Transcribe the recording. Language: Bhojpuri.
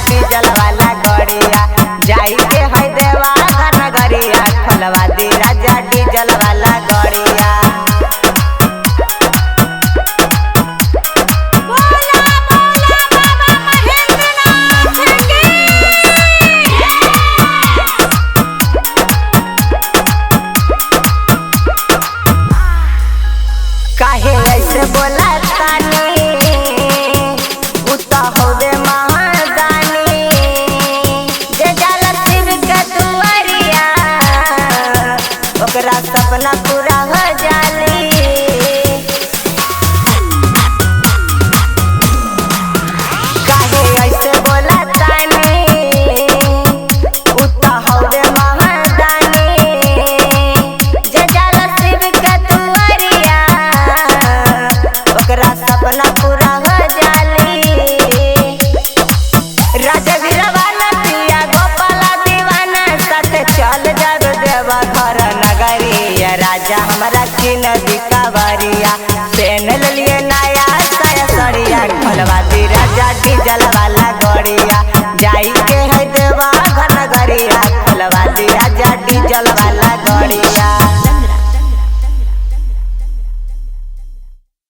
डीजल वाला गड़िया जाई के है देवा घर नगरिया खोलवा दी राजा डीजल वाला गड़िया। काहे ऐसे बोला तानी उता होवे महादानी जे जाला शिव के दुआरिया ओकरा सपना पूरा हो जाली। काहे ऐसे बोला तानी उता होवे महादानी जे जाला शिव के दुआरिया ओकरा सपना पूरा हो जाली। राजा वीरवाना पिया गोपाला दीवाना साथ चल जाग देवा घर नगरिया राजा हमरा की नदी